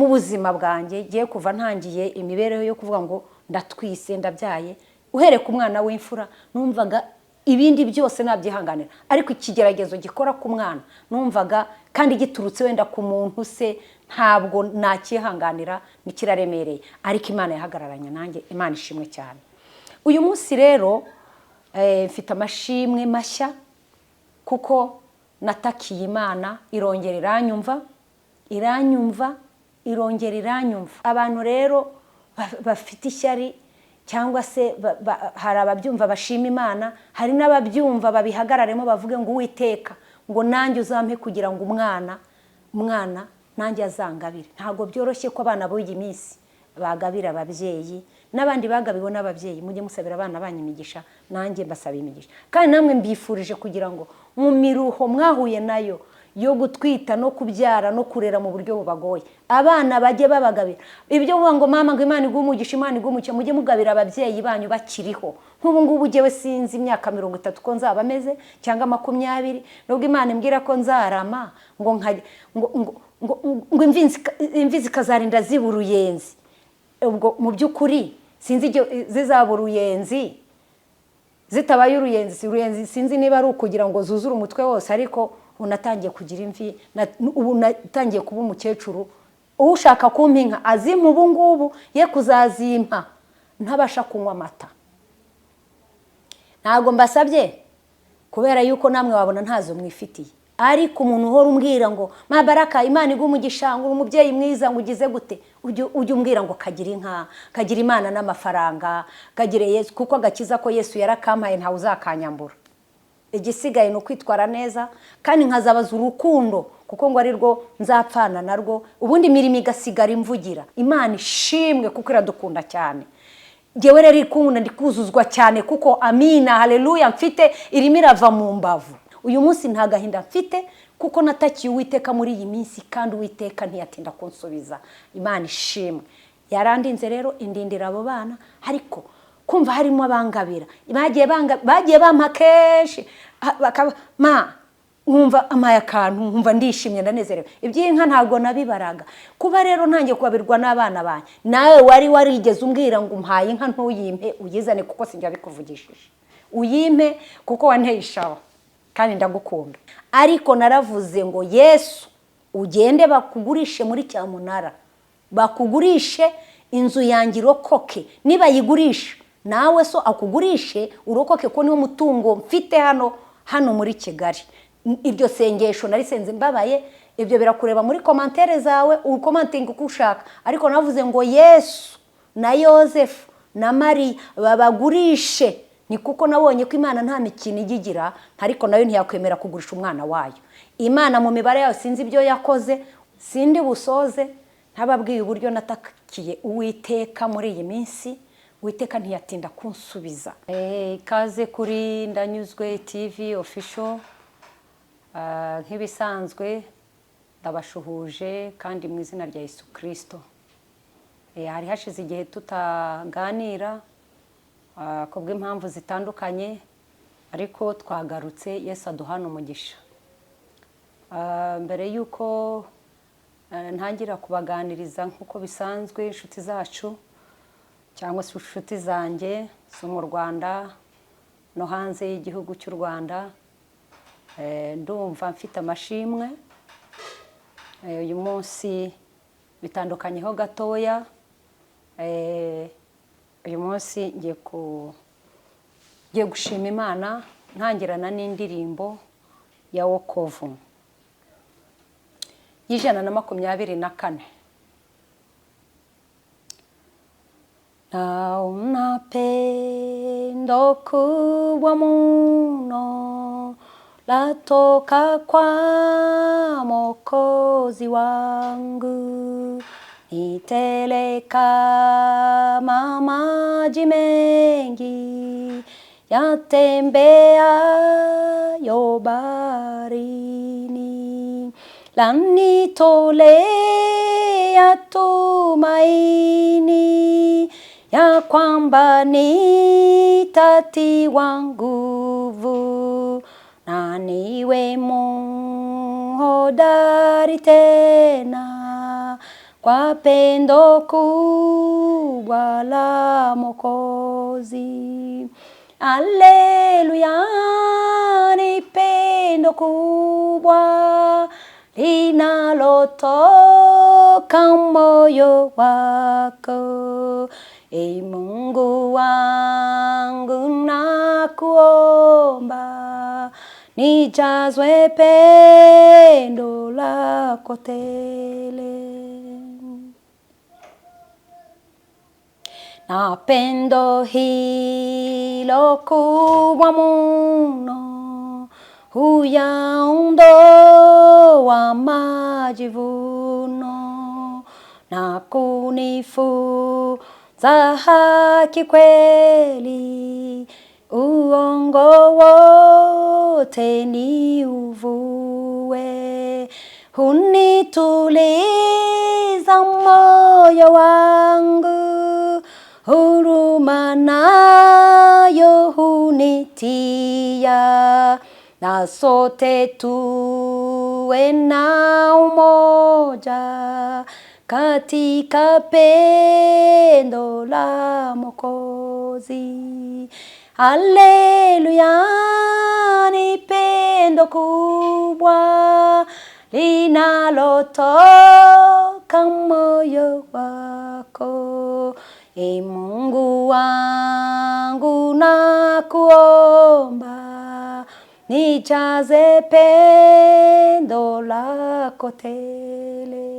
mu buzima bwanjye giye kuva ntangiye imibereho yo kuvuga ngo ndatwise ndabyaye uhere ku mwana w'imfura numvaga ibindi byose nabyihanganira ariko ikigeragezo gikora ku mwana numvaga kandi giturutse wenda ku muntu se ntabwo nakihanganira nikiraremereye ariko Imana yahagararanye nanjye Imana ishimwe cyane. Uyu munsi rero mfite amashimwe mashya kuko natakiye Imana irongera iranyumva irongera iranyumva. Abantu rero bafite ishyari cyangwa se hari ababyumva bashima Imana, hari n'ababyumva babihagararemo bavuge ngo Uwiteka ngo nanjye uzampe kugira ngo umwana nanjye azangabire. Ntabwo byoroshye ko abana b'uyu minsi bagabira ababyeyi, n'abandi bagabiwe n'ababyeyi. Mujye musabira abana banyu imigisha, nanjye mbasaba imigisha. Kandi namwe mbifurije kugira ngo mu miruho mwahuye nayo yo gutwita no kubyara no kurera mu buryo bubagoye, abana bajye babagabira. Ibyo vuga ngo mama ngo Imana igumugisha Imana igumuke, mujye mugabira ababyeyi banyu bakiriho. Nk'ubu ngubu jewe sinzi imyaka 30 ko nzaba meze cyangwa 20, nubwo Imana imbwira ko nzarama ngo imvi zikazarinda ziba uruyenzi. Ubwo mu by'ukuri sinzi zizaba uruyenzi zitabaye uruyenzi sinzi niba ari ukugira ngo zuzure umutwe wose, ariko unatangiye kugira imvi, ubu natangiye kuba umukecuru. Ushaka kumpinka azimpa ubu ngubu ye kuzazimpa ntabasha kunywa amata. Ntago mbasabye kubera yuko namwe wabona ntazo mwifitiye, ariko umuntu uhora umbwira ngo Mabaraka Imana igumugisha ngo umubyeyi mwiza ngo ugize gute, ujye umbwira ngo kagira inka, kagira Imana n'amafaranga, kagire Yesu, kuko agakiza ko Yesu yarakampaye ntawe uzakanyambura. Igisigaye no kwitwara neza kandi nkazabaza urukundo kuko ngo ari rwo nzapfana narwo, ubundi mirimo igasigara imvugira. Imana ishimwe kuko iradukunda cyane. Jewe rero ikunda ndikuzuzwa cyane kuko amina haleluya mfite irimo irava mu mbavu. Uyu munsi nta gahinda mfite kuko natakiye Uwiteka muri iyi minsi, kandi Uwiteka ntiyatinda kunsubiza. Imana ishimwe. Yarandinze rero indindira abo bana, ariko kumva harimo abangabira bagiye bampa kenshi nkumva amaya akantu nkumva ndishimye ndanezerewe. Iby'inka ntabwo nabibaraga. Kuba rero ntangiye kubabirwa n'abana banyu, nawe wari warigeze umbwira ngo umpaye inka ntuyimpe uyizane kuko sinjya bikuvugishije, uyimpe kuko wanteye ishawa kandi ndagukunda. Ariko naravuze ngo Yesu ugende bakugurishe muri Cyamunara, bakugurishe inzu yanjye irokoke, niba yigurisha nawe so akugurishe urokoke ko niwo mutungo mfite hano muri Kigali. Iryo sengesho narisenze mbabaye, ibyo birakureba muri commentaire zawe ukomentinga uko ushaka, ariko navuze ngo Yesu na Yosefu na Maria babagurishe, ni kuko nabonye ko Imana nta mikino igigira, ariko nayo ntiyakwemera kugurisha umwana wayo. Imana mu mibare yayo sinzi ibyo yakoze, sindi busoze ntababwiye uburyo natakiye Uwiteka muri iyi minsi. Uwiteka ntiyatinda kunsubiza. Kaze kuri Ndanyuzwe TV official. Nk'ibisanzwe ndabashuhuje kandi mu izina rya Yesu Kristo. Hari hashize igihe tutaganira kubw'impamvu zitandukanye, ariko twagarutse. Yesu aduhana umugisha. Mbere yuko ntangira kubaganiriza nk'uko bisanzwe inshuti zacu cyangwa se inshuti zanjye zo mu Rwanda no hanze y'igihugu cy'u Rwanda, ndumva mfite amashimwe. Uyu munsi bitandukanyeho gatoya. Uyu munsi ngiye gushima Imana ntangirana n'indirimbo ya wokovu y'124. Na unapendo kubwa mno latoka kwa Mwokozi wangu, ni tele kama maji mengi yatembeayo baharini, lanitolea tumaini ya kwamba nitatiwa nguvu na niwe hodari tena kwa pendo kubwa la Mwokozi. Haleluya, ni pendo kubwa linalotoka moyo wako. Ee Mungu wangu, nakuomba nijazwe pendo lako tele. Na pendo hilo kubwa mno huyaondoa majivuno na kunifunza haki kweli, uongo wote ni uvue. Hunituliza moyo wangu, huruma nayo hunitia, na sote tuwe na umoja katika pendo la Mwokozi. Haleluya, ni pendo kubwa linalotoka moyo wako. Ee Mungu wangu, nakuomba nijaze pendo lako tele.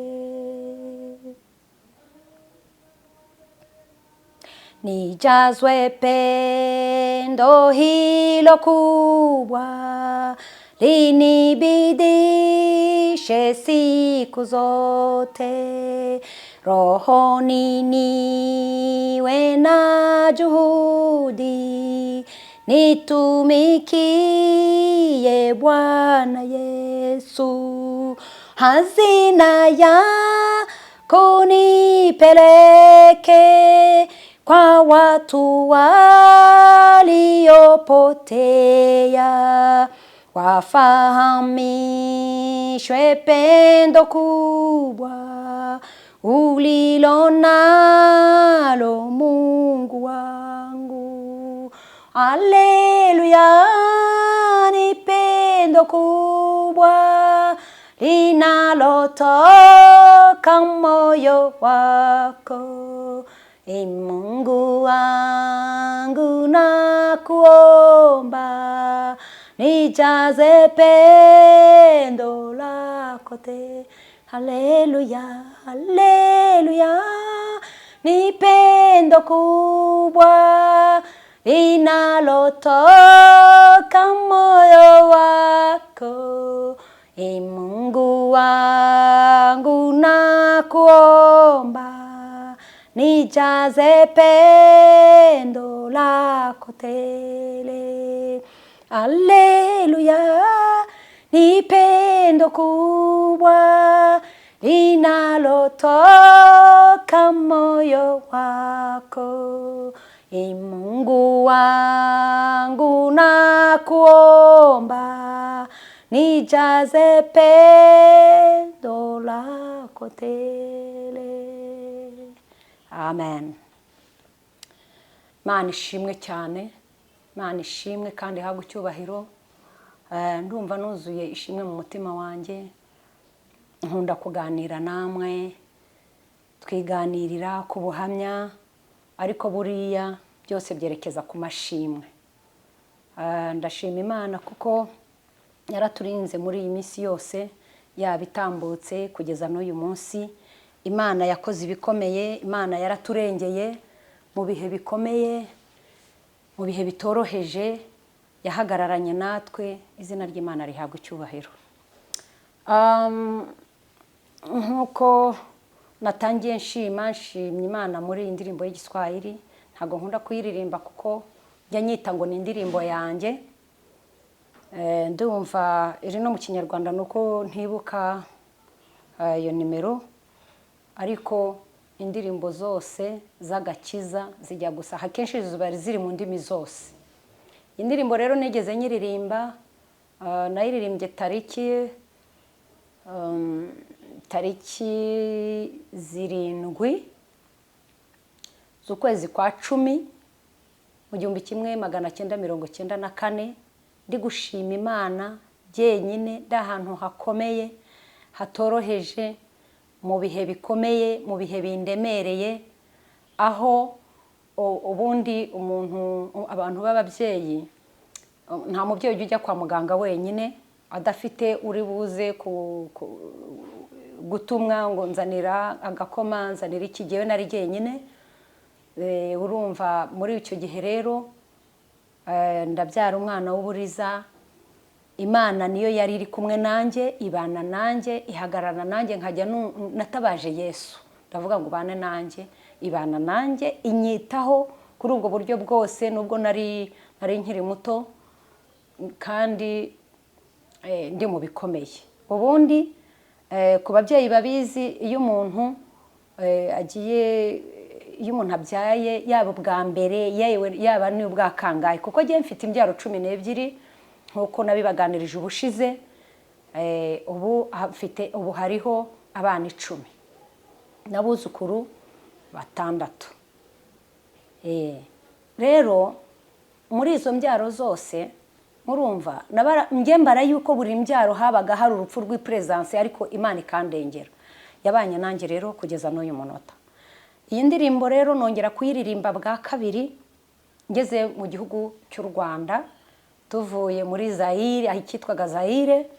Nijazwe pendo hilo kubwa linibidishe siku zote. Rohoni niwe na juhudi, nitumikie Bwana Yesu. Hazina yako nipeleke kwa watu waliopotea, wafahamishwe pendo kubwa ulilo nalo Mungu wangu. Haleluya, ni pendo kubwa linalotoka moyo wako. Ee Mungu wangu, nakuomba nijaze pendo lako tele. Haleluya, haleluya, ni pendo kubwa linalotoka moyo wako. Ee Mungu wangu, nakuomba nijaze pendo lako tele. Haleluya, ni pendo kubwa linalotoka moyo wako. Ee Mungu wangu, nakuomba nijaze pendo lako tele. Amen. Mana ishimwe cyane, Mana ishimwe kandi habwa icyubahiro. Ndumva nuzuye ishimwe mu mutima wanjye. Nkunda kuganira namwe, twiganirira ku buhamya, ariko buriya byose byerekeza ku mashimwe. Ndashima Imana kuko yaraturinze muri iyi minsi yose, yabitambutse kugeza n'uyu munsi. Imana yakoze ibikomeye, Imana yaraturengeye mu bihe bikomeye, mu bihe bitoroheje, yahagararanye natwe. Izina ry'Imana rihabwa icyubahiro. Nkuko natangiye nshimye Imana muri iyi ndirimbo y'Igiswahili, ntago nkunda kuyiririmba kuko njya nyita ngo ni indirimbo yanjye. Ndumva iri no mu Kinyarwanda nuko ntibuka iyo nimero, ariko indirimbo zose z'agakiza zijya gusa, akenshi ziba ziri mu ndimi zose. Indirimbo rero nigeze nyiririmba, nayiririmbye tariki tariki 7 z'ukwezi kwa 10 mu 1994 ndi gushima Imana jyenyine ndahantu hakomeye hatoroheje mu bihe bikomeye mu bihe bindemereye aho ubundi abantu b'ababyeyi nta mubyeyi ujya kwa muganga wenyine adafite uri buze gutumwa ngo nzanira agakoma nzanira ikigewe nari jyenyine. Urumva muri icyo gihe rero ndabyara umwana w'uburiza. Imana niyo yari iri kumwe nanjye, ibana nanjye, ihagararana nanjye, nkajya natabaje Yesu ndavuga ngo bane nanjye, ibana nanjye, inyitaho kuri ubwo buryo bwose nubwo nari nkiri muto kandi ndi mu bikomeye. Ubundi ku babyeyi babizi iyo umuntu abyaye yaba ubwa mbere yaba n'ubwa kangahe, kuko ngiye mfite imbyaro 12 nkuko nabibaganirije ubushize. Ubu hariho abana 10 n'abuzukuru 6. Rero muri izo mbyaro zose murumva mbara yuko buri mbyaro habaga hari urupfu rw'ipresence, ariko Imana ikandengera yabanye nanjye rero kugeza n'uyu munota. Iyi ndirimbo rero nongera kuyiririmba bwa kabiri ngeze mu gihugu cy'u Rwanda, tuvuye muri Zaire aho cyitwaga Zaire.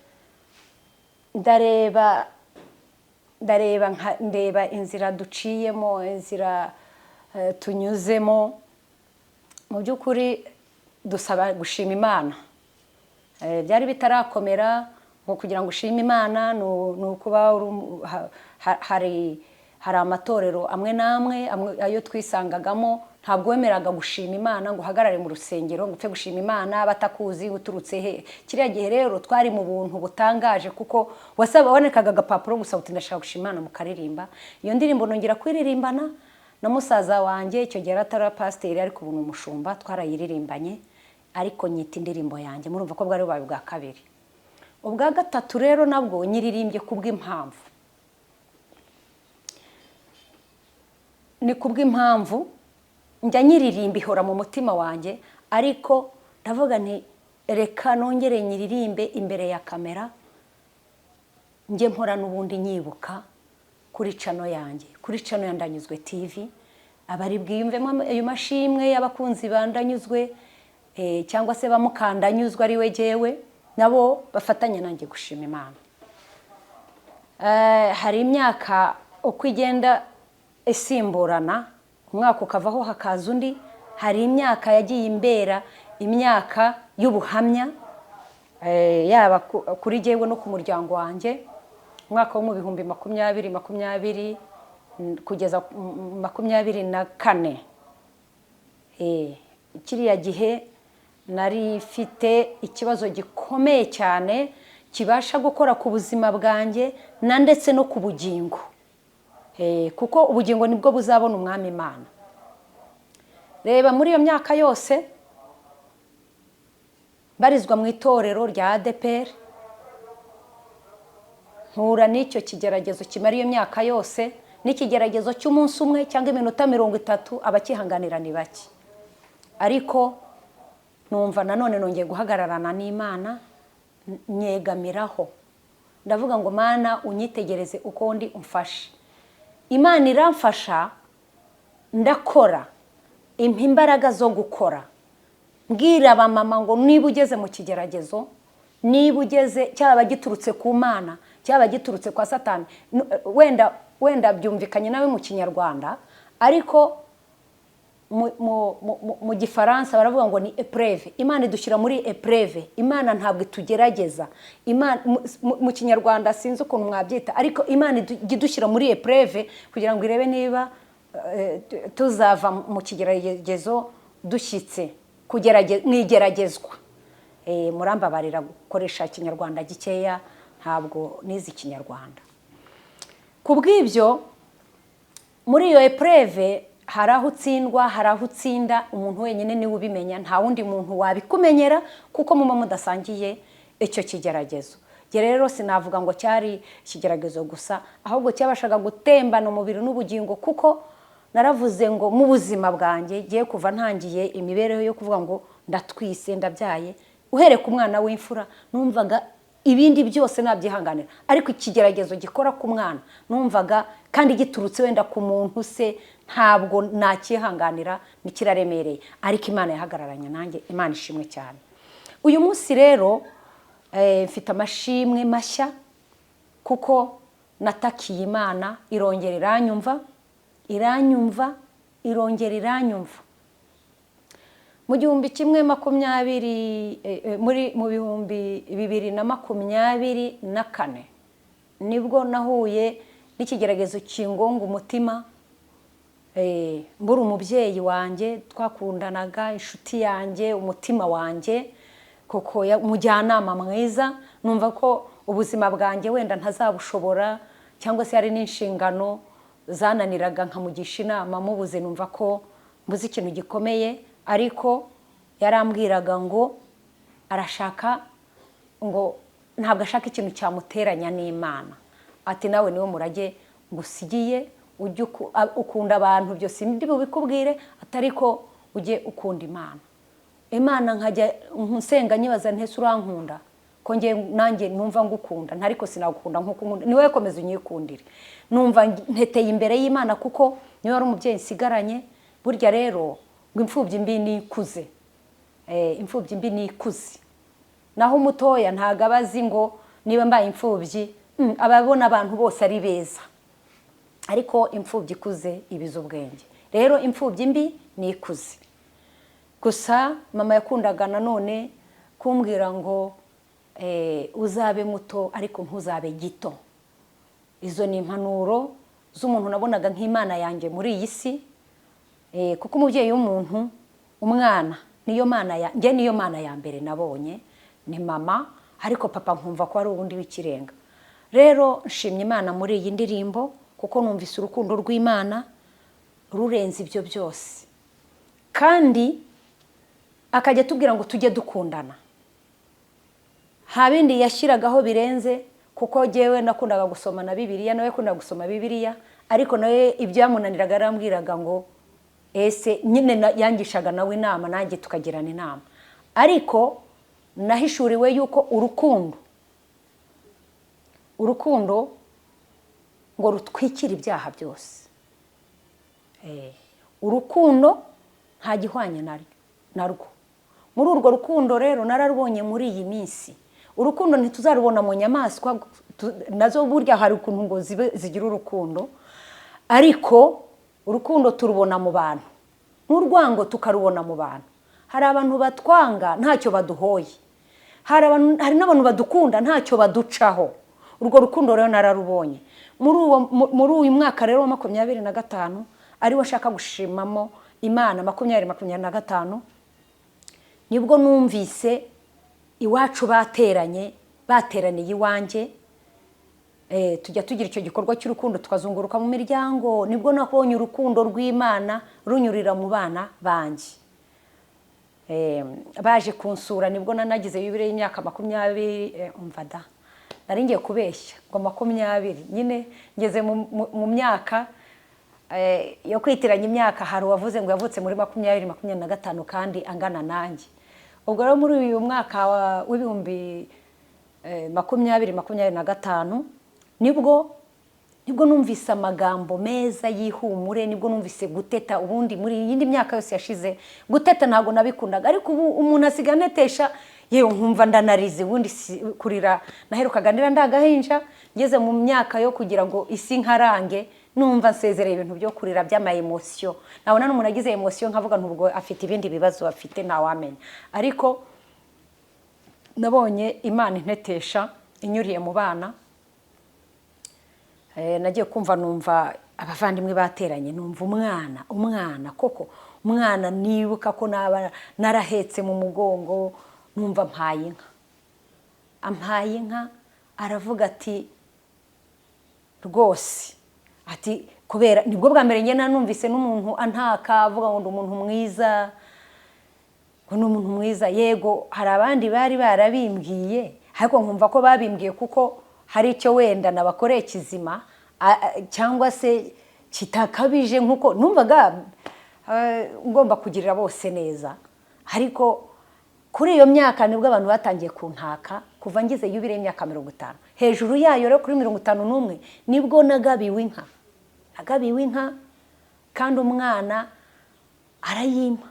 ndeba inzira duciyemo, inzira tunyuzemo. Mu by'ukuri dusaba gushima Imana. Byari bitarakomera ngo kugira ngo ushime Imana nukuba hari amatorero amwe namwe ayo twisangagamo ntabwo wemeraga gushima Imana ngo uhagarare mu rusengero ngo upfe gushima Imana batakuzi uturutse he. Kiriya gihe rero twari mu buntu butangaje, kuko wabonekaga agapapuro gusa uti ndashaka gushima Imana mukaririmba. Iyo ndirimbo nongera kwiririmbana na musaza wanjye, icyo gihe atari pasiteri ariko ubu ni umushumba, twarayiririmbanye ariko nyita indirimbo yanjye. Murumva ko bwari bubaye bwa kabiri. Ubwa gatatu rero nabwo nyiririmbye kubw'impamvu. Ni kubw'impamvu njya nyiririmba ihora mu mutima wanjye, ariko ndavuga nti reka nongere nyiririmbe imbere ya kamera, njye mpora n'ubundi nyibuka kuri channel yanjye, kuri channel ya Ndanyuzwe TV. Abari bwiyumvemo ayo mashimwe y'abakunzi bandanyuzwe cyangwa se bamukandanyuzwe ari we jewe, nabo bafatanya nanjye gushima Imana. Hari imyaka uko igenda isimburana, umwaka ukavaho hakaza undi. Hari imyaka yagiye imbera imyaka y'ubuhamya, yaba kuri jewe no ku muryango wanjye. Umwaka wo mu 2020 kugeza 24. Kiriya gihe nari mfite ikibazo gikomeye cyane kibasha gukora ku buzima bwanjye na ndetse no ku bugingo, kuko ubugingo nibwo buzabona umwami Imana. Reba muri iyo myaka yose barizwa mu itorero rya ADPR, nkura n'icyo kigeragezo kimara iyo myaka yose, n'ikigeragezo cy'umunsi umwe cyangwa iminota 30 abakihanganira ni bake. Ariko numva nanone nongeye guhagararana n'Imana, nyegamiraho ndavuga ngo Mana unyitegereze uko ndi umfashe. Imana iramfasha, ndakora, impa imbaraga zo gukora. Mbwira abamama ngo niba ugeze mu kigeragezo, niba ugeze cyaba giturutse ku Mana cyaba giturutse kwa Satani, wenda byumvikanye nawe mu Kinyarwanda, ariko mu Gifaransa baravuga ngo ni épreuve. Imana idushyira muri épreuve. Imana ntabwo itugerageza. Mu Kinyarwanda sinzi ukuntu mwabyita, ariko Imana idushyira muri épreuve kugira ngo irebe niba tuzava mu kigeragezo dushyitse. Mwigeragezwa. Murambabarira gukoresha Ikinyarwanda gikeya, ntabwo nizi Ikinyarwanda. Kubw'ibyo muri iyo épreuve hari aho utsindwa, hari aho utsinda, umuntu wenyine niwe ubimenya, nta wundi muntu wabikumenyera kuko muba mudasangiye icyo kigeragezo. rero sinavuga ngo cyari ikigeragezo gusa, ahubwo cyabashaga gutembana umubiri n'ubugingo, kuko naravuze ngo mu buzima bwanjye giye kuva ntangiye imibereho yo kuvuga ngo ndatwise ndabyaye, uhereye ku mwana w'imfura numvaga ibindi byose nabyihanganira, ariko ikigeragezo gikora ku mwana numvaga kandi giturutse wenda ku muntu se ntabwo nakihanganira, nikiraremereye, ariko Imana yahagararanye nanjye. Imana ishimwe cyane. Uyu munsi rero mfite amashimwe mashya, kuko natakiye Imana irongera iranyumva irongera iranyumva. Mu 2024 nibwo nahuye n'ikigeragezo kingonga umutima, mbura umubyeyi wanjye twakundanaga, inshuti yanjye, umutima wanjye, koko umujyanama mwiza, numva ko ubuzima bwanjye wenda ntazabushobora, cyangwa se hari n'inshingano zananiraga nkamugisha inama mubuze, numva ko mbuze ikintu gikomeye, ariko yarambwiraga ngo arashaka, ngo ntabwo ashaka ikintu cyamuteranya n'Imana, ati nawe niwe murage ngusigiye, ujye ukunda abantu byose ndi bubikubwire, atariko ujye ukunda Imana. Imana nkajya nsenga nyibaza ntese urankunda ko nanjye numva ngukunda, ntariko sinagukunda nkuko nkunda, niwe komeza unyikundire. Numva nteteye imbere y'Imana, kuko niwe ari umubyeyi nsigaranye. Burya rero ngo imfubyi mbi nikuze, imfubyi mbi nikuze, naho umutoya ntago abazi ngo niba mbaye imfubyi, ababona abantu bose ari beza, ariko imfubyi ikuze ibiza ubwenge. Rero imfubyi mbi nikuze. Gusa mama yakundaga nanone kumbwira ngo uzabe muto ariko ntuzabe gito. Izo ni impanuro z'umuntu nabonaga nk'Imana yanjye muri iyi si, kuko umubyeyi w'umuntu, umwana niyo mana yanjye, niyo mana ya mbere nabonye ni mama, ariko papa nkumva ko ari ubundi w'ikirenga. Rero nshimye Imana muri iyi ndirimbo, kuko numvise urukundo rw'Imana rurenze ibyo byose, kandi akajya tubwira ngo tujye dukundana. Habindi yashyiragaho birenze, kuko jewe nakundaga gusoma na Bibiliya, nawe yakundaga gusoma Bibiliya, ariko nawe ibyo yamunaniraga yarambwiraga ngo ese nyine yangishaga nawe inama, nanjye tukagirana inama. Ariko nahishuriwe yuko urukundo ngo rutwikira ibyaha byose. Urukundo nta gihwanye narwo. Muri urwo rukundo rero nararubonye muri iyi minsi. Urukundo ntituzarubona mu nyamaswa, nazo burya hari ukuntu ngo zigira urukundo, ariko urukundo turubona mu bantu, n'urwango tukarubona mu bantu. Hari abantu batwanga ntacyo baduhoye, hari n'abantu badukunda ntacyo baducaho. Urwo rukundo rero nararubonye muri uyu mwaka rero wa 2025, ariwo ashaka gushimamo Imana. 2025 nibwo numvise iwacu bateraniye iwanjye, tujya tugira icyo gikorwa cy'urukundo tukazunguruka mu miryango. Nibwo nabonye urukundo rw'Imana runyurira mu bana banjye. Baje kunsura, nibwo nanagize bibiri y'imyaka 20, umvada nari ngiye kubeshya ngo 20, nyine ngeze mu myaka yo kwitiranya imyaka. Hari uwavuze ngo yavutse muri 2025 kandi angana nanjye. Ubwo rero muri uyu mwaka w'ibihumbi 2025 nibwo numvise amagambo meza y'ihumure, nibwo numvise guteta. Ubundi muri yindi myaka yose yashize guteta ntago nabikundaga, ariko ubu umuntu asiga netesha yewe nkumva ndanarize. Ubundi kurira naherukaga ndira ndagahinja, ngeze mu myaka yo kugira ngo isi nkarange, numva nsezereye ibintu byo kurira by'ama emotion. Nabona n'umuntu agize emotion nkavuga ntubwo afite ibindi bibazo afite, ntawamenya. Ariko nabonye Imana intetesha inyuriye mu bana. Nagiye kumva numva abavandimwe bateranye, numva umwana koko umwana nibuka ko narahetse mu mugongo, numva ampaye inka. Aravuga ati rwose, ati kubera nibwo bwa mbere nyene numvise n'umuntu antaka avuga ngo umuntu mwiza, ngo n'umuntu mwiza. Yego hari abandi bari barabimbwiye, ariko nkumva ko babimbwiye kuko hari icyo wenda nabakoreye kizima cyangwa se kitakabije nkuko numvaga ngomba kugirira bose neza. Ariko kuri iyo myaka nibwo abantu batangiye kuntaka, kuva ngize yubire y'imyaka 50 hejuru yayo rero kuri 51 nibwo nagabiwe inka kandi umwana arayimpa,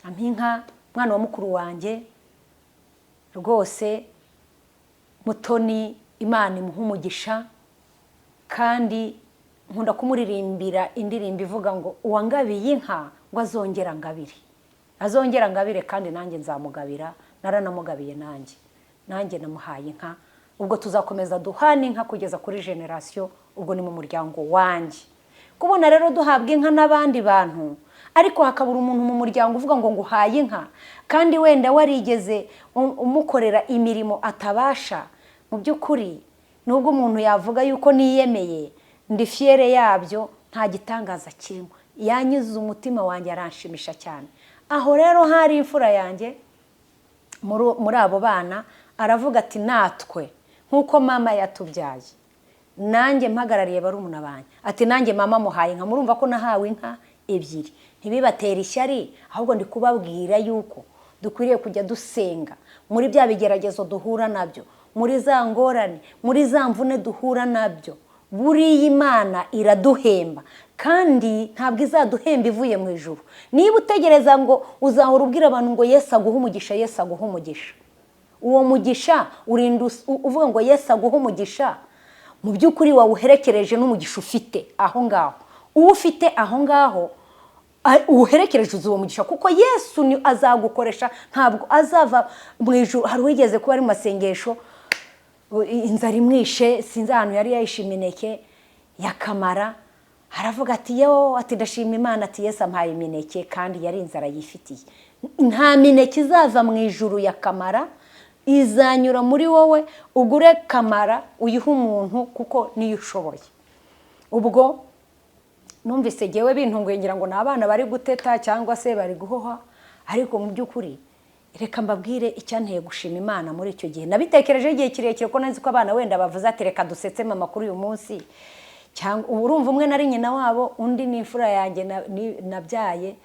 ampa mwana wa mukuru wanjye rwose Mutoni, Imana imuha umugisha. Kandi nkunda kumuririmbira indirimbo ivuga ngo uwangabiye inka ngo azongera ngabire kandi nanjye nzamugabira. Naranamugabiye nanjye namuhaye inka. Ubwo tuzakomeza duhana inka kugeza kuri generation, ubwo ni mu muryango wanjye. Kubona rero duhabwa inka n'abandi bantu, ariko hakabura umuntu mu muryango uvuga ngo nguhaye inka kandi wenda warigeze umukorera imirimo atabasha. Mu by'ukuri nubwo umuntu yavuga yuko niyemeye ndi fiere yabyo, nta gitangaza kirimo. Yanyuze umutima wanjye, aranshimisha cyane. Aho rero hari imfura yanjye muri abo bana, aravuga ati natwe nkuko mama yatubyaye nanjye mpagarariye barumuna banjye, ati nanjye mama muhaye inka. Murumva ko nahawe inka ebyiri, ntibibatera ishyari, ahubwo ndi kubabwira yuko dukwiriye kujya dusenga muri bya bigeragezo duhura nabyo, muri za ngorane, muri za mvune duhura nabyo. Buriya Imana iraduhemba kandi ntabwo izaduhemba ivuye mu ijuru. Niba utegereza ngo uzahora ubwira abantu ngo Yesu aguha umugisha, Yesu aguha umugisha, uwo mugisha urinda uvuga ngo Yesu aguha umugisha, mu by'ukuri wawuherekereje n'umugisha ufite aho ngaho. Uwo ufite aho ngaho uherekereje uwo mugisha, kuko Yesu ni azagukoresha, ntabwo azava mu ijuru. Hari wigeze kuba ari mu masengesho, inzara imwishe, sinzi ahantu yari yayishe imineke yakamara, aravuga ati yo, ati ndashima Imana, ati Yesu ampaye imineke, kandi yari inzara yifitiye. Nta mineke izaza mu ijuru yakamara, izanyura muri wowe, ugure kamara uyihe umuntu kuko niyo ushoboye. Ubwo numvise gewe bintunguye, ngira ngo n'abana bari guteta cyangwa se bari guhoha, ariko mu by'ukuri reka mbabwire icyanteye gushima Imana muri icyo gihe. Nabitekereje igihe kirekire ko nazi ko abana wenda bavuze ati reka dusetse mama kuri uyu munsi, cyangwa urumva umwe nari nyina wabo, undi ni imfura yanjye nabyaye.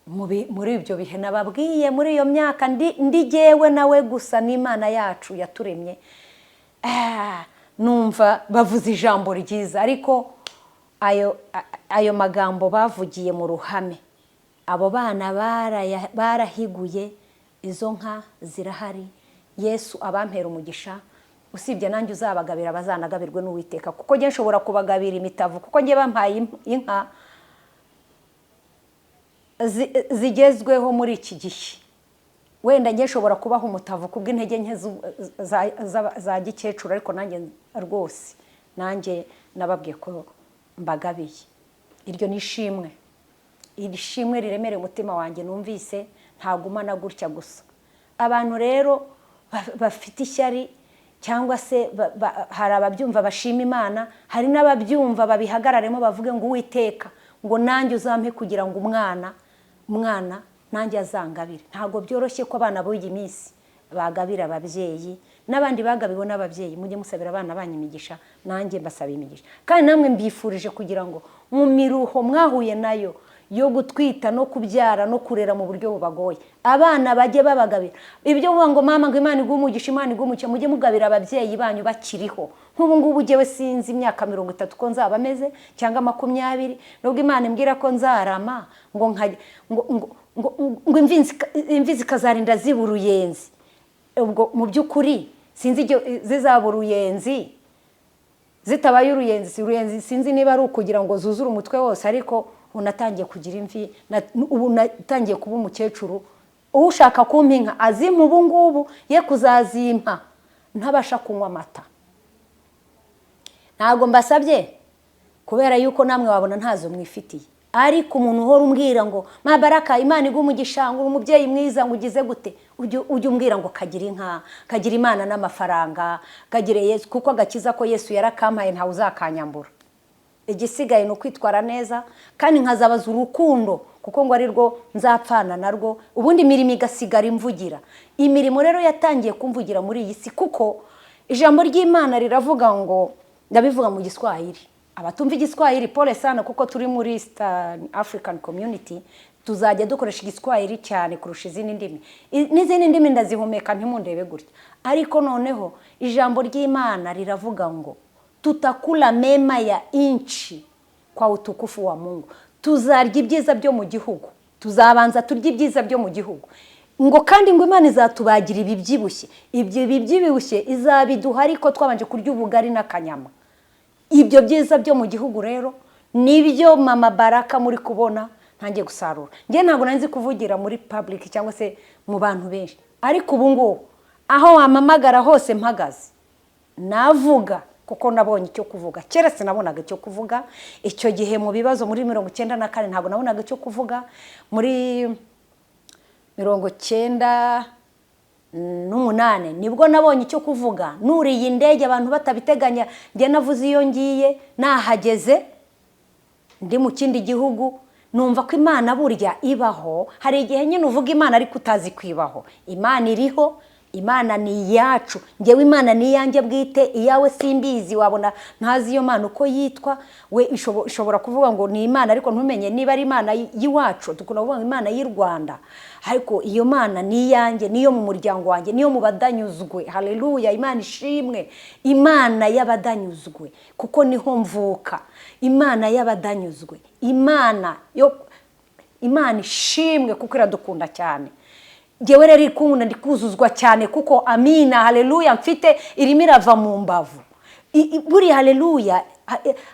Muri ibyo bihe nababwiye, muri iyo myaka ndi gewe nawe gusa n'Imana yacu yaturemye, numva bavuze ijambo ryiza. Ariko ayo magambo bavugiye mu ruhame, abo bana barahiguye, izo nka zirahari. Yesu abampera umugisha, usibye nanjye uzabagabira bazanagabirwe n'Uwiteka, kuko nge nshobora kubagabira imitavu, kuko nge bampaye inka zigezweho muri iki gihe. Wenda nge nshobora kubaha umutavu kubw'intege nke za gikecuru, ariko nanjye rwose nanjye nababwiye ko mbagabiye. Iryo ni ishimwe, iri shimwe riremere umutima wanjye numvise, ntagumana gutya gusa. Abantu rero bafite ishyari cyangwa se hari ababyumva bashima Imana, hari n'ababyumva babihagararemo bavuge ngo Uwiteka ngo nanjye uzampe kugira ngo umwana nanjye azangabire. Ntabwo byoroshye ko abana b'uyu minsi bagabira ababyeyi, n'abandi bagabiwe n'ababyeyi. Mujye musabira abana banyu imigisha, nanjye mbasaba imigisha. Kandi namwe mbifurije kugira ngo mu miruho mwahuye nayo yo gutwita no kubyara no kurera mu buryo bubagoye, abana bajye babagabira. Ibyo uvuga ngo mama ngo Imana iguhe umugisha, Imana iguhe umugisha, mujye mugabira ababyeyi banyu bakiriho. Nk'ubu ngubu jewe sinzi imyaka 30 ko nzaba meze cyangwa 20, nubwo Imana imbwira ko nzarama ngo imvi zikazarinda ziburuyenzi. Ubwo mu by'ukuri sinzi zizaba uruyenzi, zitabaye uruyenzi sinzi niba ari ukugira ngo zuzure umutwe wose, ariko unatangiye kugira imvi, ubu natangiye kuba umukecuru. Ushaka kumpa inka azimpa ubu ngubu, ye kuzazimpa ntabasha kunywa amata. Ntabwo mbasabye, kubera yuko namwe wabona ntazo mwifitiye. Ariko umuntu uhora umbwira ngo Mabaraka Imana iguhe umugisha, ngo umubyeyi mwiza, ngo ugize gute, ujye umbwira ngo kagira inka, kagira Imana n'amafaranga, kagire Yesu, kuko agakiza ko Yesu yarakampaye ntawe uzakanyambura. Igisigaye no kwitwara neza, kandi nkazabaza urukundo kuko ngo ari rwo nzapfana narwo ubundi imirimo igasigara imvugira. Imirimo rero yatangiye kumvugira muri iyi si, kuko ijambo ry'Imana riravuga ngo, ndabivuga mu Giswahili, abatumva Igiswahili pole sana, kuko turi muri East African Community tuzajya dukoresha Igiswahili cyane kurusha izindi ndimi. N'izindi ndimi ndazihumeka ntimundebe gutya, ariko noneho ijambo ry'Imana riravuga ngo tutakula mema ya inchi kwa utukufu wa Mungu. Tuzarya ibyiza byo mu gihugu, tuzabanza turya ibyiza byo mu gihugu, ngo kandi ngo Imana izatubagira ibibyibushye. Ibyo bibyibushye izabiduha ariko twabanje kurya ubugari n'akanyama. Ibyo byiza byo mu gihugu rero nibyo Mama Baraka muri kubona ntangiye gusarura. Ngiye ntabwo nanzi kuvugira muri public cyangwa se mu bantu benshi, ariko ubu ngubu aho wamamagara hose mpagaze navuga, kuko nabonye icyo kuvuga. Kera sinabonaga icyo kuvuga, icyo gihe mu bibazo muri 94 ntabwo nabonaga icyo kuvuga, muri 98 nibwo nabonye icyo kuvuga. Nuriye indege abantu batabiteganya, ngiye navuze iyo ngiye nahageze ndi mu kindi gihugu, numva ko Imana burya ibaho. Hari igihe nyine uvuga Imana ariko utazi kwibaho. Imana iriho, Imana ni yacu, ngewe Imana ni yanjye bwite, iyawe simbizi, wabona ntazi iyo Mana uko yitwa. We ishobora kuvuga ngo ni Imana ariko ntumenye niba ari Imana yiwacu, tukuna kuvuga Imana y'u Rwanda, ariko iyo Mana ni yanjye, niyo mu muryango wanjye, niyo mu badanyuzwe. Haleluya, Imana ishimwe, Imana y'abadanyuzwe, kuko niho mvuka. Imana y'abadanyuzwe, Imana ishimwe, kuko iradukunda cyane. Ngewe rero ikunda ndikuzuzwa cyane, kuko amina, haleluya, mfite irimo irava mu mbavu. Buri haleluya,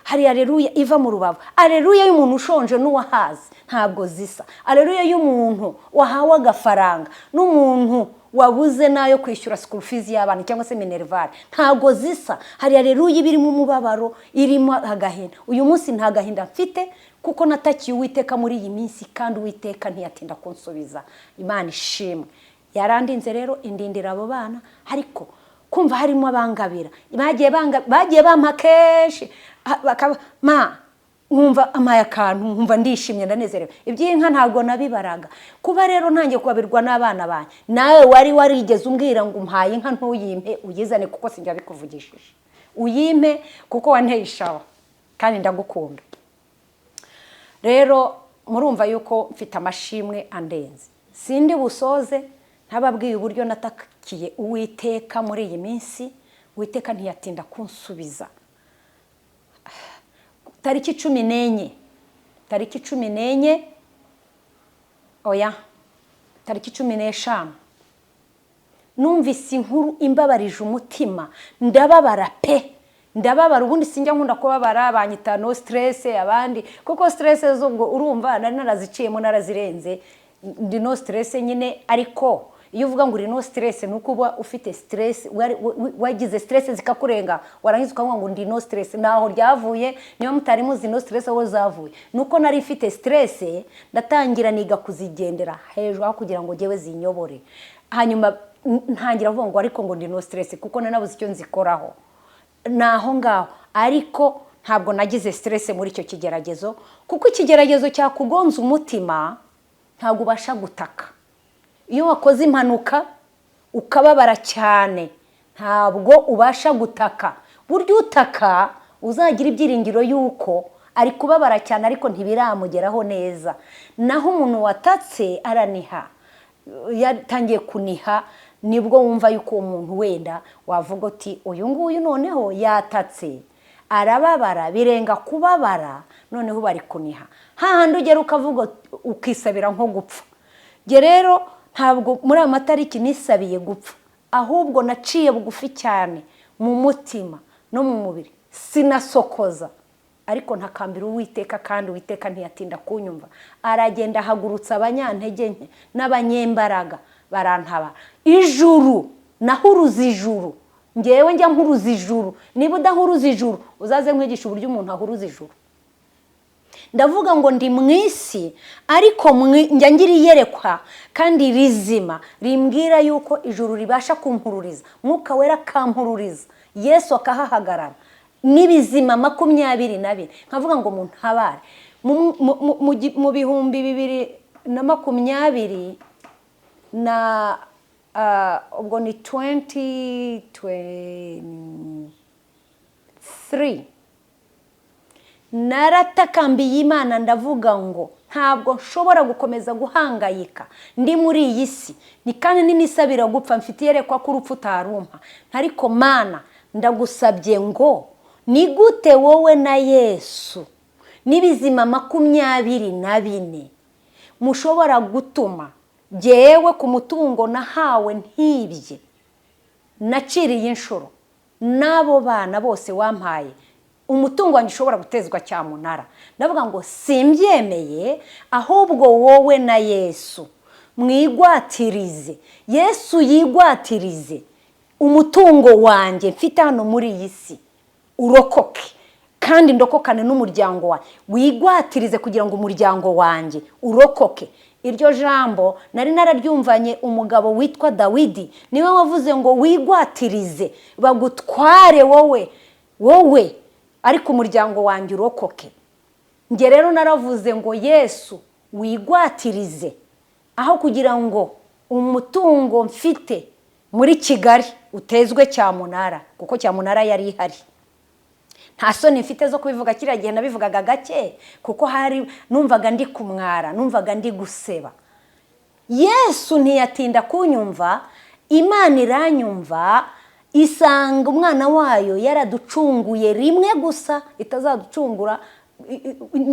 hari haleluya iva mu rubavu. Haleluya y'umuntu ushonje n'uwahaze ntabwo zisa. Haleluya y'umuntu wahawe agafaranga n'umuntu wabuze nayo kwishyura school fees y'abana cyangwa se minerval ntabwo zisa. Hari haleluya ibirimo umubabaro, irimo agahinda. Uyu munsi nta gahinda mfite, kuko natakiye Uwiteka muri iyi minsi, kandi Uwiteka ntiyatinda kunsubiza. Imana ishimwe. Yarandinze rero indindira abo bana, ariko kumva harimo abangabira bagiye bampa kenshi, nkumva amaye akantu, nkumva ndishimye ndanezerewe. Iby'inka ntabwo nabibaraga. Kuba rero ntangiye kubabirwa n'abana banyu, nawe wari warigeze umbwira ngo umpaye inka ntuyimpe uyizane, kuko sinjya bikuvugishije. Uyimpe kuko wanteye ishawa kandi ndagukunda. Rero murumva yuko mfite amashimwe andenze. Sindi busoze ntababwiye uburyo natakiye Uwiteka muri iyi minsi. Uwiteka ntiyatinda kunsubiza. Tariki 14 tariki 15 numvise inkuru imbabarije umutima, ndababara pe, ndababara. Ubundi sinjya nkunda kubabara, banyita no stress abandi, kuko stress zubwo urumva naraziciyemo narazirenze, ndi no stress nyine. Ariko iyo uvuga ngo uri no stress nuko uba ufite stress, wagize stress zikakurenga, warangiza ukavuga ngo ndi no stress. Naho ryavuye, niyo mutari muzi no stress aho zavuye, nuko nari ifite stress, ndatangira niga kuzigendera hejuru aho kugira ngo jewe zinyobore. Hanyuma ntangira kuvuga ngo ariko ngo ndi no stress, kuko nanabuze icyo nzikoraho naho ngaho. Ariko ntabwo nagize stress muri icyo kigeragezo, kuko ikigeragezo cyakugonza umutima ntabwo ubasha gutaka. Iyo wakoze impanuka ukababara cyane ntabwo ubasha gutaka. Burya utaka uzagira ibyiringiro yuko ari kubabara cyane, ariko ntibiramugeraho neza. Naho umuntu watatse araniha, yatangiye kuniha, nibwo wumva yuko umuntu wenda wavuga uti uyu nguyu noneho yatatse arababara, birenga kubabara, noneho bari kuniha. Hahandi ugera ukavuga ukisabira nko gupfa. Nge rero ntabwo muri amatariki nisabiye gupfa, ahubwo naciye bugufi cyane mu mutima no mu mubiri, sinasokoza. Ariko ntakambira Uwiteka, kandi Uwiteka ntiyatinda kunyumva. Aragenda ahagurutsa abanyantege nke n'abanyembaraga, barantaba. Ijuru nahuruza ijuru, ngewe njya nkuruza ijuru. Niba udahuruza ijuru uzaze nkwigisha uburyo umuntu ahuruza ijuru. Ndavuga ngo ndi mwisi, ariko njya ngira iyerekwa kandi rizima rimbwira yuko ijuru ribasha kumpururiza, Mwuka Wera akampururiza, Yesu akahahagarara n'ibizima 22. Nkavuga ngo muntabare, mu bihumbi 2020 na ubwo ni 2023 naratakambiye Imana ndavuga ngo ntabwo nshobora gukomeza guhangayika ndi muri iyi si ni kandi ninisabira gupfa mfite yerekwa ko urupfu utarumpa ariko Mana ndagusabye ngo ni gute wowe na Yesu n'ibizima 24 mushobora gutuma jewe ku mutungo nahawe ntibye naciriye inshuro nabo bana bose wampaye umutungo wanjye ushobora gutezwa cyamunara ndavuga ngo simbyemeye ahubwo wowe na Yesu mwigwatirize Yesu yigwatirize umutungo wanjye mfite hano muri iyi si urokoke kandi ndokokane n'umuryango wawe wigwatirize kugira ngo umuryango wanjye urokoke. Iryo jambo nari nararyumvanye umugabo witwa Dawidi niwe wavuze ngo wigwatirize bagutware wowe ariko umuryango wanjye urokoke. Nge rero naravuze ngo Yesu wigwatirize aho kugira ngo umutungo mfite muri Kigali utezwe cyamunara kuko cyamunara yari ihari. Nta soni mfite zo kubivuga kiriya gihe nabivugaga gake kuko hari numvaga ndi kumwara numvaga ndi guseba. Yesu ntiyatinda kunyumva, Imana iranyumva isanga umwana wayo yaraducunguye rimwe gusa itazaducungura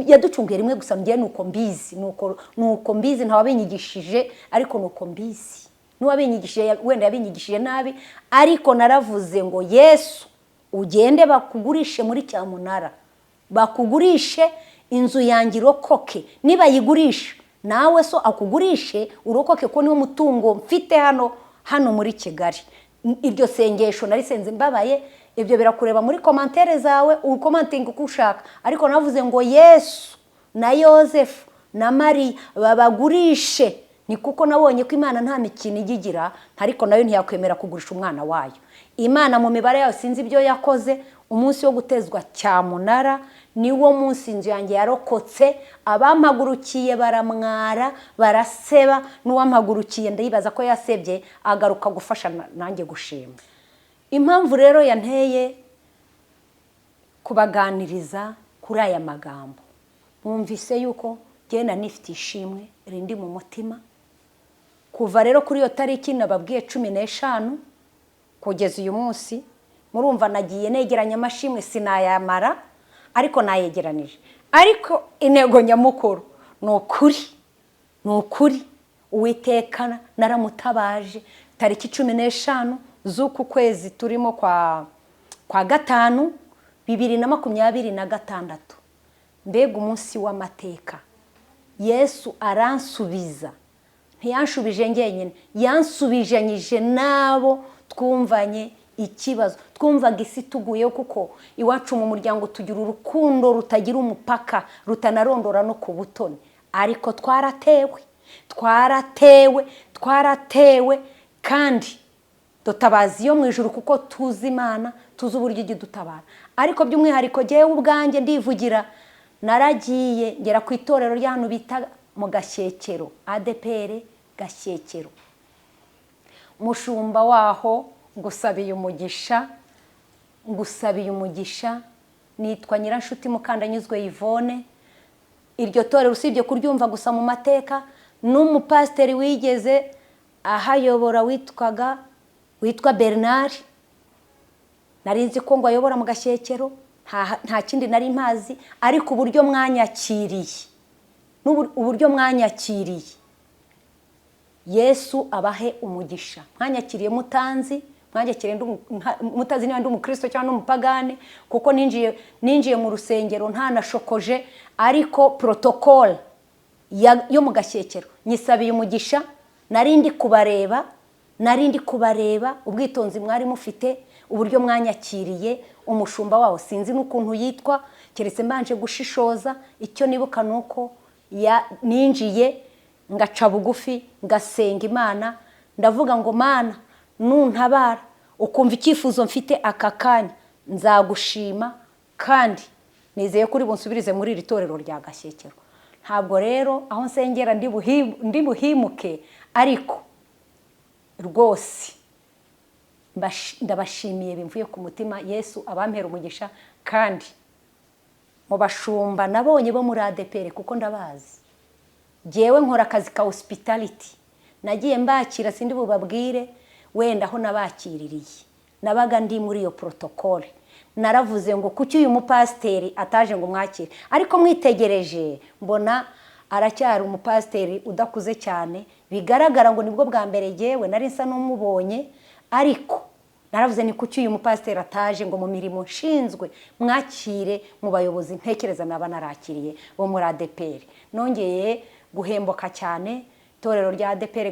yaducunguye rimwe gusa mgiye nuko mbizi ntawabinyigishije ariko nuko mbizi n'uwabinyigishije wenda yabinyigishije nabi ariko naravuze ngo Yesu ugende bakugurishe muri cyamunara bakugurishe inzu yanjye irokoke niba yigurisha nawe so akugurishe urokoke ko niwo mutungo mfite hano muri Kigali. Iryo sengesho narisenze mbabaye ibyo birakureba muri commentaire zawe ukomentinga uko ushaka ariko navuze ngo Yesu na Yosefu na Maria babagurishe ni kuko nabonye ko Imana nta mikino igigira ariko nayo ntiyakwemera kugurisha umwana wayo. Imana mu mibare yayo sinzi ibyo yakoze umunsi wo gutezwa cyamunara niwo munsi inzu yanjye yarokotse abampagurukiye baramwara baraseba n'uwampagurukiye ndayibaza ko yasebye agaruka gufasha nanjye gushima. Impamvu rero yanteye kubaganiriza kuri aya magambo mwumvise yuko genda nifite ishimwe rindi mu mutima kuva rero kuri iyo tariki nababwiye 15 kugeza uyu munsi murumva nagiye negeranya amashimwe sinayamara ariko nayegeranije ariko intego nyamukuru nukuri Uwiteka naramutabaje tariki 15 z'uku kwezi turimo kwa 5 2026 mbega umunsi w'amateka. Yesu aransubiza ntiyanshubije ngenyine yansubijanyije nabo twumvanye ikibazo twumvaga isi tuguye kuko iwacu mu muryango tugira urukundo rutagira umupaka rutanarondora no ku butoni ariko twaratewe kandi dutabazi yo mu ijuru kuko tuzi Imana tuzi uburyo igidutabara ariko by'umwihariko jewe ubwanjye ndivugira naragiye ngera ku itorero ry'ahantu bita mu Gashyekero ADPR Gashyekero mushumba waho ngusabiye umugisha nitwa Nyiranshuti Mukandanyuzwe Yvonne. Iryo torero usibye kuryumva gusa mu mateka n'umupasiteri wigeze ahayobora witwa Bernard narinzi ko ngo ayobora mu Gashyekero nta kindi nari mpazi ariko uburyo mwanyakiriye Yesu abahe umugisha mwanyakiriye mutazi niba ndi umukristo cyangwa n'umupagane kuko ninjiye mu rusengero nta nashokoje ariko protocol yo mu Gashyekero nyisabiye umugisha narindi kubareba ubwitonzi mwari mufite uburyo mwanyakiriye umushumba wawo sinzi n'ukuntu yitwa keretse mbanje gushishoza icyo nibuka nuko ninjiye ngaca bugufi ngasenga Imana ndavuga ngo Mana nuntabara ukumva icyifuzo mfite aka kanya nzagushima kandi nizeye kuri bunsubirize muri iri torero rya Gashyekero. Ntabwo rero aho nsengera ndi buhimuke, ariko rwose ndabashimiye bimvuye ku mutima. Yesu abampera umugisha, kandi mu bashumba nabonye bo muri ADPR, kuko ndabazi. Jewe nkora akazi ka hospitality, nagiye mbakira, sindi bubabwire wenda aho nabakiririye, nabaga ndi muri iyo protocole. Naravuze ngo kuki uyu mupasteri ataje ngo mwakire, ariko mwitegereje mbona aracyari umupasteri udakuze cyane, bigaragara ngo nibwo bwa mbere jewe nari nsa n'umubonye. Ariko naravuze ni kuki uyu mupasteri ataje ngo mu mirimo nshinzwe mwakire mu bayobozi ntekereza naba narakiriye bo muri ADPR. Nongeye guhemboka cyane itorero rya ADPR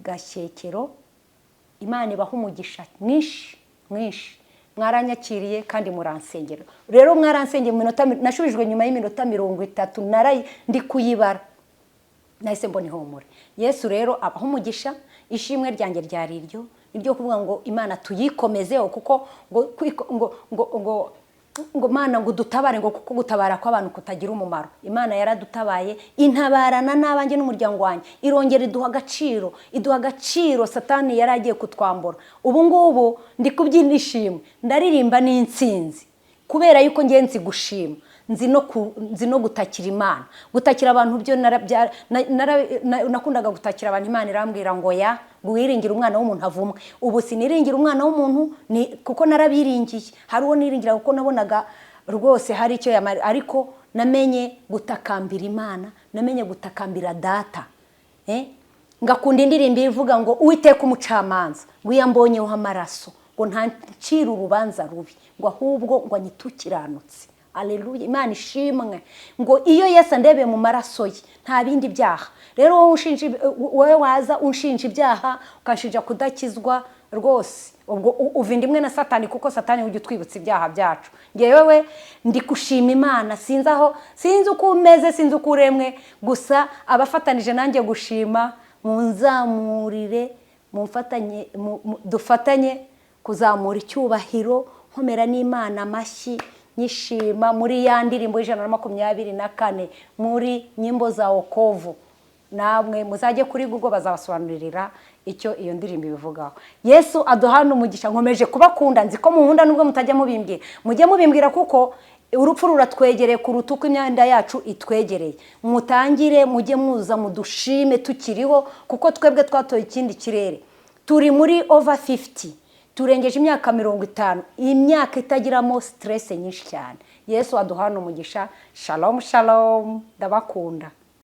Gashyekero. Imana ibaha umugisha mwinshi mwinshi, mwaranyakiriye kandi muransengera. Rero mwaransengeye mu minota, nashubijwe nyuma y'iminota 30 narayi ndi kuyibara, nahise mbona ihumure. Yesu rero abaha umugisha. Ishimwe ryanjye ryari iryo, niryo kuvuga ngo Imana tuyikomezeho, kuko ngo Mana ngo dutabare, ngo kuko gutabara kw'abantu kutagira umumaro. Imana yaradutabaye, intabarana n'abanjye n'umuryango wanjye, irongera iduha agaciro Satani yaragiye kutwambura. Ubu ngubu ndi kubyina ishimwe, ndaririmba n'intsinzi, kubera yuko ngiye nzi gushima, nzi no gutakira Imana. Gutakira abantu byo nakundaga gutakira abantu, Imana irambwira ngo ya wiringira umwana w'umuntu avumwe. Ubu siniringira umwana w'umuntu, kuko narabiringiye. Hari uwo niringira kuko nabonaga rwose hari icyo yamara, ariko namenye gutakambira Imana, namenye gutakambira data. Ngakunda indirimbo ivuga ngo Uwiteka umucamanza, ngo yambonyeho amaraso, ngo ntancira urubanza rubi, ngo ahubwo ngo anyitukiranutse. Haleluya, Imana ishimwe. Ngo iyo Yesu andebeye mu maraso ye nta bindi byaha. Rero wowe waza unshinja ibyaha, ukashinja kudakizwa, rwose ubwo uvinda imwe na Satani, kuko Satani ujye utwibutsa ibyaha byacu. Ngewe ndi kushima Imana, sinzi uko umeze, sinzi uko uremwe, gusa abafatanije nanjye gushima, munzamurire, dufatanye kuzamura icyubahiro, nkomera n'Imana amashyi nyishima muri ya ndirimbo 124 muri nyimbo za wokovu. Namwe muzajye kuri Google bazabasobanurira icyo iyo ndirimbo bivugaho. Yesu aduhana umugisha, nkomeje kubakunda, nzi ko muhunda nubwo mutajya mubimbwira. Mujye mubimbwira kuko urupfu ruratwegereye kuruta uko imyanda yacu itwegereye. Mutangire mujye muza mudushime tukiriho, kuko twebwe twatoye ikindi kirere. Turi muri over 50, turengeje imyaka 50, imyaka itagiramo stress nyinshi cyane. Yesu aduhana umugisha. Shalom shalom, ndabakunda.